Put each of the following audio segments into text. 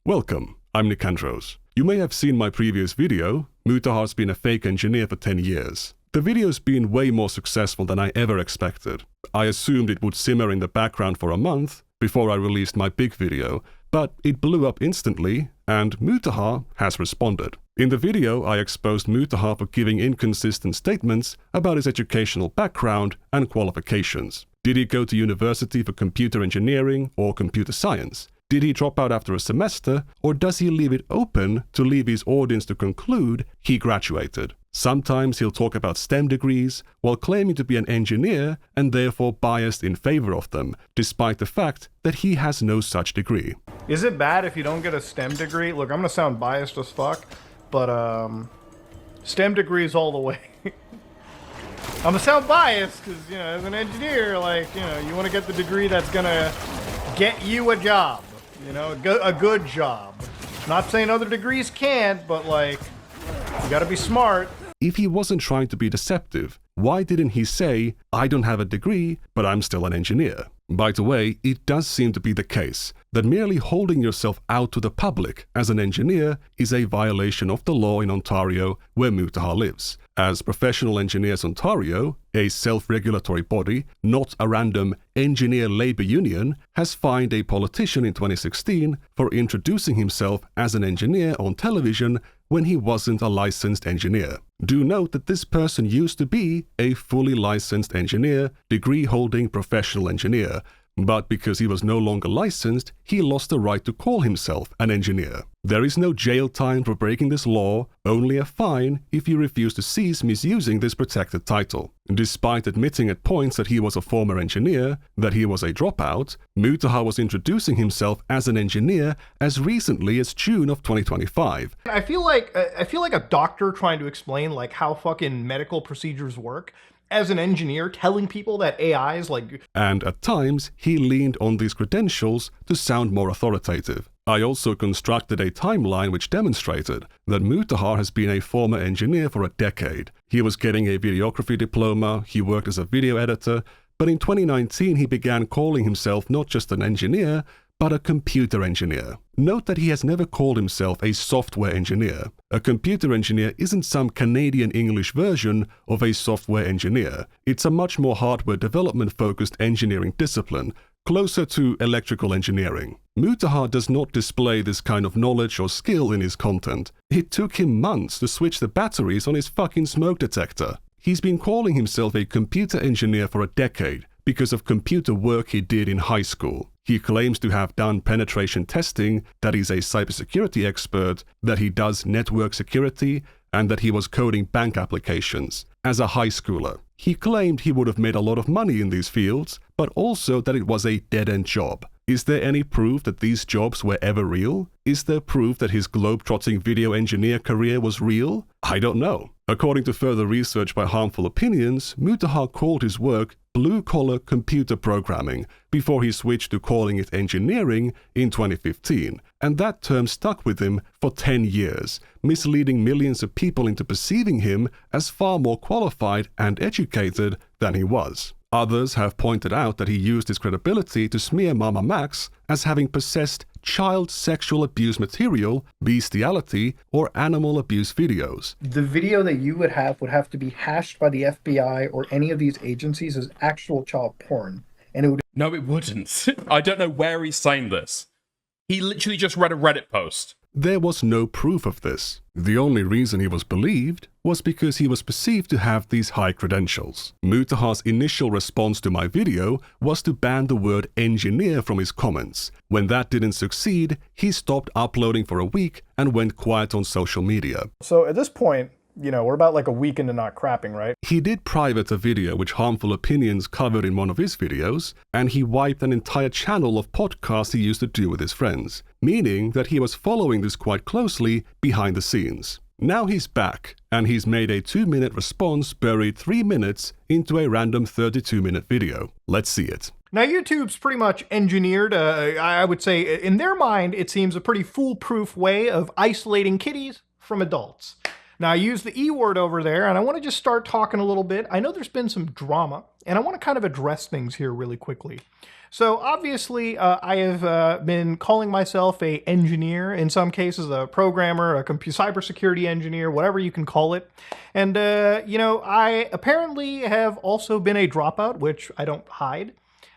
Welcome, I'm Nicandros. You may have seen my previous video. Mutahar's been a fake engineer for 10 years. The video's been way more successful than I ever expected. I assumed it would simmer in the background for a month before I released my big video, but it blew up instantly, and Mutahar has responded. In the video, I exposed Mutahar for giving inconsistent statements about his educational background and qualifications. Did he go to university for computer engineering or computer science? Did he drop out after a semester, or does he leave it open to leave his audience to conclude he graduated? Sometimes he'll talk about STEM degrees while claiming to be an engineer and therefore biased in favor of them, despite the fact that he has no such degree. Is it bad if you don't get a STEM degree? Look, I'm gonna sound biased as fuck, but STEM degrees all the way. I'm gonna sound biased because, you know, as an engineer, like, you know, you want to get the degree that's gonna get you a job. You know, a good job. Not saying other degrees can't, but like, you gotta be smart. If he wasn't trying to be deceptive, why didn't he say, I don't have a degree, but I'm still an engineer? By the way, it does seem to be the case that merely holding yourself out to the public as an engineer is a violation of the law in Ontario where Mutahar lives, as Professional Engineers Ontario, a self-regulatory body, not a random engineer labor union, has fined a politician in 2016 for introducing himself as an engineer on television when he wasn't a licensed engineer. Do note that this person used to be a fully licensed engineer, degree-holding professional engineer, but because he was no longer licensed, he lost the right to call himself an engineer. There is no jail time for breaking this law, only a fine if you refuse to cease misusing this protected title. Despite admitting at points that he was a former engineer, that he was a dropout, Mutahar was introducing himself as an engineer as recently as June of 2025. I feel like a doctor trying to explain like how fucking medical procedures work as an engineer telling people that AI is like... And at times, he leaned on these credentials to sound more authoritative. I also constructed a timeline which demonstrated that Mutahar has been a former engineer for a decade. He was getting a videography diploma, he worked as a video editor, but in 2019 he began calling himself not just an engineer, but a computer engineer. Note that he has never called himself a software engineer. A computer engineer isn't some Canadian English version of a software engineer. It's a much more hardware development-focused engineering discipline, closer to electrical engineering. Mutahar does not display this kind of knowledge or skill in his content. It took him months to switch the batteries on his fucking smoke detector. He's been calling himself a computer engineer for a decade because of computer work he did in high school. He claims to have done penetration testing, that he's a cybersecurity expert, that he does network security, and that he was coding bank applications as a high schooler. He claimed he would have made a lot of money in these fields, but also that it was a dead-end job. Is there any proof that these jobs were ever real? Is there proof that his globe-trotting video engineer career was real? I don't know. According to further research by Harmful Opinions, Mutahar called his work blue-collar computer programming before he switched to calling it engineering in 2015, and that term stuck with him for 10 years, misleading millions of people into perceiving him as far more qualified and educated than he was. Others have pointed out that he used his credibility to smear Mama Max as having possessed child sexual abuse material, bestiality, or animal abuse videos. The video that you would have to be hashed by the FBI or any of these agencies as actual child porn. And it would... No, it wouldn't. I don't know where he's saying this. He literally just read a Reddit post. There was no proof of this. The only reason he was believed was because he was perceived to have these high credentials. Mutahar's initial response to my video was to ban the word engineer from his comments. When that didn't succeed, he stopped uploading for a week and went quiet on social media. So at this point, you know, we're about like a week into not crapping, right? He did private a video which Harmful Opinions covered in one of his videos, and he wiped an entire channel of podcasts he used to do with his friends, meaning that he was following this quite closely behind the scenes. Now he's back, and he's made a 2-minute response buried 3 minutes into a random 32-minute video. Let's see it. Now, YouTube's pretty much engineered, I would say, in their mind, it seems a pretty foolproof way of isolating kiddies from adults. Now, I use the E word over there, and I want to just start talking a little bit. I know there's been some drama, and I want to kind of address things here really quickly. So obviously, I have been calling myself a engineer, in some cases a programmer, a cybersecurity engineer, whatever you can call it. And, I apparently have also been a dropout, which I don't hide.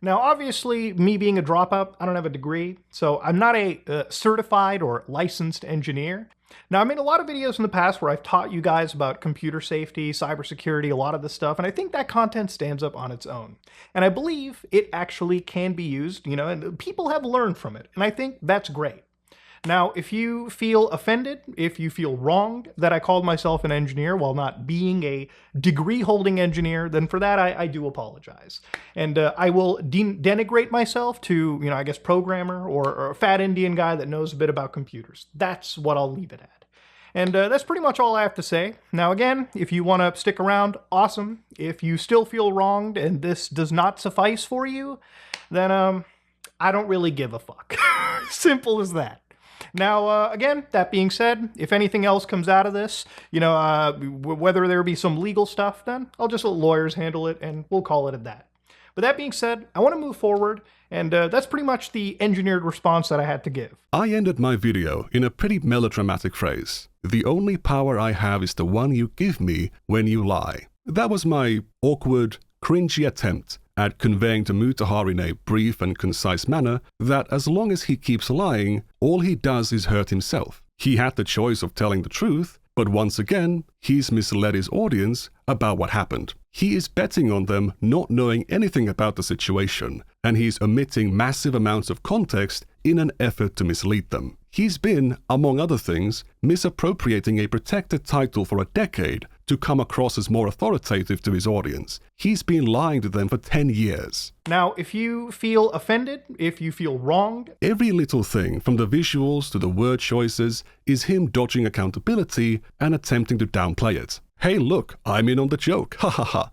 Now, obviously, me being a dropout, I don't have a degree, so I'm not a certified or licensed engineer. Now, I made a lot of videos in the past where I've taught you guys about computer safety, cybersecurity, a lot of this stuff, and I think that content stands up on its own. And I believe it actually can be used, and people have learned from it, and I think that's great. Now, if you feel offended, if you feel wronged that I called myself an engineer while not being a degree-holding engineer, then for that I do apologize. And I will denigrate myself to, programmer or a fat Indian guy that knows a bit about computers. That's what I'll leave it at. And that's pretty much all I have to say. Now again, if you want to stick around, awesome. If you still feel wronged and this does not suffice for you, then I don't really give a fuck. Simple as that. Now, again, that being said, if anything else comes out of this, whether there be some legal stuff, then I'll just let lawyers handle it and we'll call it at that. But that being said, I want to move forward, and that's pretty much the engineered response that I had to give. I ended my video in a pretty melodramatic phrase. The only power I have is the one you give me when you lie. That was my awkward, cringy attempt at conveying to Mutahar in a brief and concise manner that as long as he keeps lying, all he does is hurt himself. He had the choice of telling the truth, but once again, he's misled his audience about what happened. He is betting on them not knowing anything about the situation, and he's omitting massive amounts of context in an effort to mislead them. He's been, among other things, misappropriating a protected title for a decade to come across as more authoritative to his audience. He's been lying to them for 10 years. Now, if you feel offended, if you feel wronged... Every little thing, from the visuals to the word choices, is him dodging accountability and attempting to downplay it. Hey look, I'm in on the joke, ha ha ha.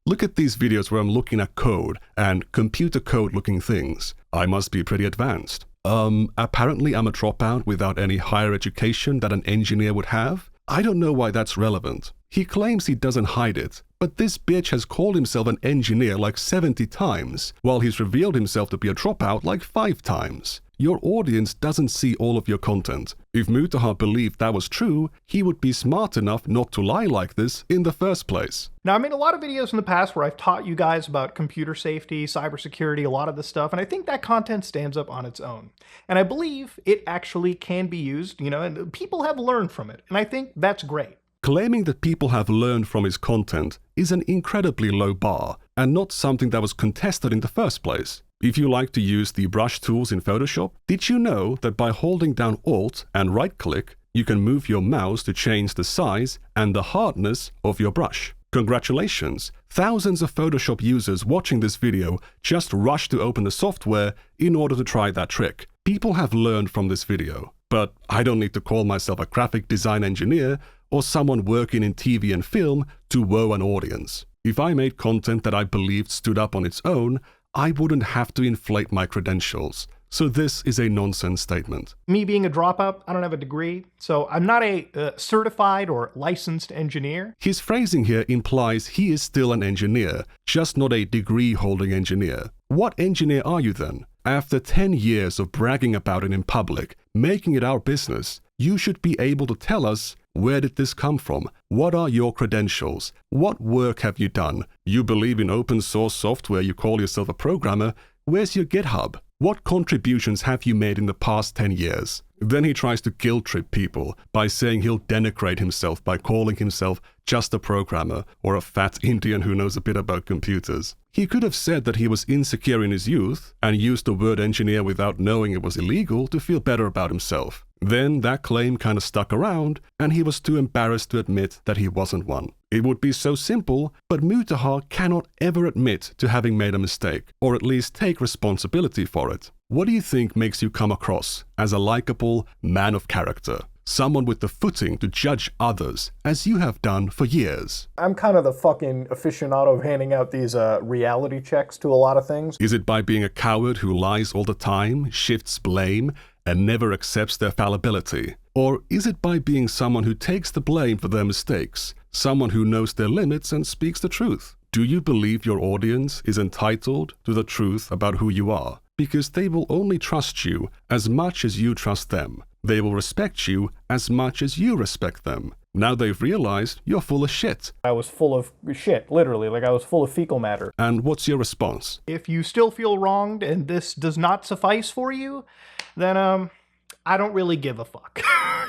Look at these videos where I'm looking at code and computer code looking things. I must be pretty advanced. Apparently I'm a dropout without any higher education that an engineer would have. I don't know why that's relevant. He claims he doesn't hide it, but this bitch has called himself an engineer like 70 times, while he's revealed himself to be a dropout like 5 times. Your audience doesn't see all of your content. If Mutahar believed that was true, he would be smart enough not to lie like this in the first place. Now, I made a lot of videos in the past where I've taught you guys about computer safety, cybersecurity, a lot of this stuff, and I think that content stands up on its own. And I believe it actually can be used, and people have learned from it, and I think that's great. Claiming that people have learned from his content is an incredibly low bar, and not something that was contested in the first place. If you like to use the brush tools in Photoshop, did you know that by holding down Alt and right-click, you can move your mouse to change the size and the hardness of your brush? Congratulations! Thousands of Photoshop users watching this video just rushed to open the software in order to try that trick. People have learned from this video, but I don't need to call myself a graphic design engineer or someone working in TV and film to woo an audience. If I made content that I believed stood up on its own, I wouldn't have to inflate my credentials. So this is a nonsense statement. Me being a dropout, I don't have a degree, so I'm not a certified or licensed engineer. His phrasing here implies he is still an engineer, just not a degree-holding engineer. What engineer are you then? After 10 years of bragging about it in public, making it our business, you should be able to tell us, where did this come from? What are your credentials? What work have you done? You believe in open source software, you call yourself a programmer. Where's your GitHub? What contributions have you made in the past 10 years? Then he tries to guilt trip people by saying he'll denigrate himself by calling himself just a programmer or a fat Indian who knows a bit about computers. He could have said that he was insecure in his youth and used the word engineer without knowing it was illegal to feel better about himself. Then that claim kind of stuck around and he was too embarrassed to admit that he wasn't one. It would be so simple, but Mutahar cannot ever admit to having made a mistake, or at least take responsibility for it. What do you think makes you come across as a likable man of character? Someone with the footing to judge others, as you have done for years. I'm kind of the fucking aficionado of handing out these reality checks to a lot of things. Is it by being a coward who lies all the time, shifts blame, and never accepts their fallibility? Or is it by being someone who takes the blame for their mistakes, someone who knows their limits and speaks the truth? Do you believe your audience is entitled to the truth about who you are? Because they will only trust you as much as you trust them. They will respect you as much as you respect them. Now they've realized you're full of shit. I was full of shit, literally, like I was full of fecal matter. And what's your response? If you still feel wronged and this does not suffice for you, then I don't really give a fuck.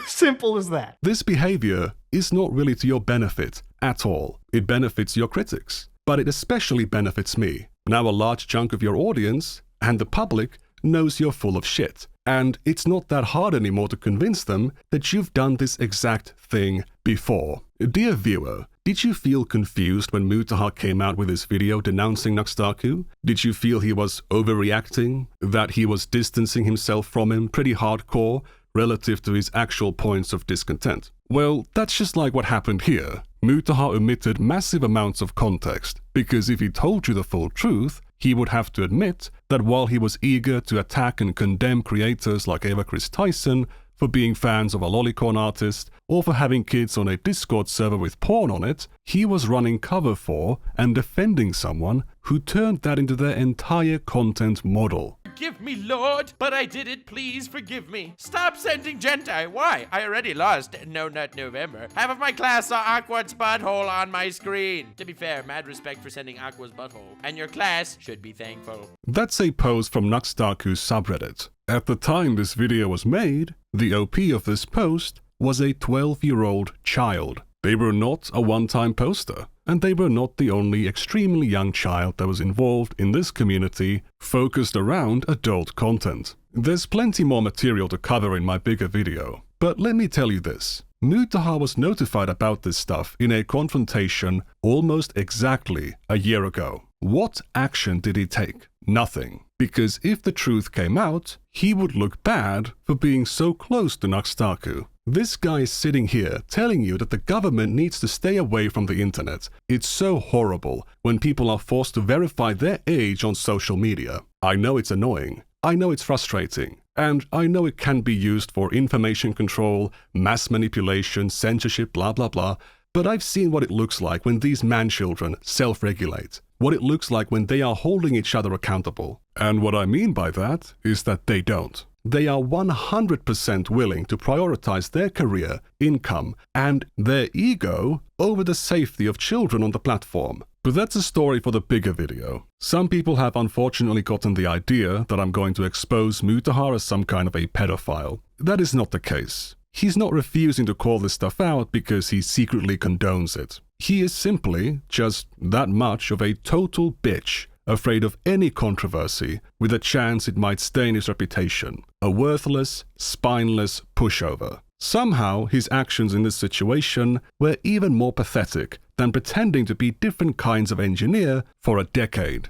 Simple as that. This behavior is not really to your benefit at all. It benefits your critics, but it especially benefits me. Now a large chunk of your audience and the public knows you're full of shit. And it's not that hard anymore to convince them that you've done this exact thing before. Dear viewer, did you feel confused when Mutahar came out with his video denouncing Nuxtaku? Did you feel he was overreacting? That he was distancing himself from him pretty hardcore relative to his actual points of discontent? Well, that's just like what happened here. Mutahar omitted massive amounts of context, because if he told you the full truth, he would have to admit that while he was eager to attack and condemn creators like Eva Chris Tyson for being fans of a lolicon artist or for having kids on a Discord server with porn on it, he was running cover for and defending someone who turned that into their entire content model. Forgive me, Lord, but I did it. Please forgive me. Stop sending Gentai. Why? I already lost No Nut November. Half of my class saw Aqua's butthole on my screen. To be fair, mad respect for sending Aqua's butthole. And your class should be thankful. That's a post from Nuxtaku's subreddit. At the time this video was made, the OP of this post was a 12-year-old child. They were not a one-time poster, and they were not the only extremely young child that was involved in this community focused around adult content. There's plenty more material to cover in my bigger video, but let me tell you this. Mutahar was notified about this stuff in a confrontation almost exactly a year ago. What action did he take? Nothing. Because if the truth came out, he would look bad for being so close to Nuxtaku. This guy is sitting here telling you that the government needs to stay away from the internet. It's so horrible when people are forced to verify their age on social media. I know it's annoying. I know it's frustrating. And I know it can be used for information control, mass manipulation, censorship, blah blah blah. But I've seen what it looks like when these man-children self-regulate. What it looks like when they are holding each other accountable. And what I mean by that is that they don't. They are 100% willing to prioritize their career, income, and their ego over the safety of children on the platform. But that's a story for the bigger video. Some people have unfortunately gotten the idea that I'm going to expose Mutahar as some kind of a pedophile. That is not the case. He's not refusing to call this stuff out because he secretly condones it. He is simply just that much of a total bitch, afraid of any controversy with a chance it might stain his reputation. A worthless, spineless pushover. Somehow, his actions in this situation were even more pathetic than pretending to be different kinds of engineer for a decade.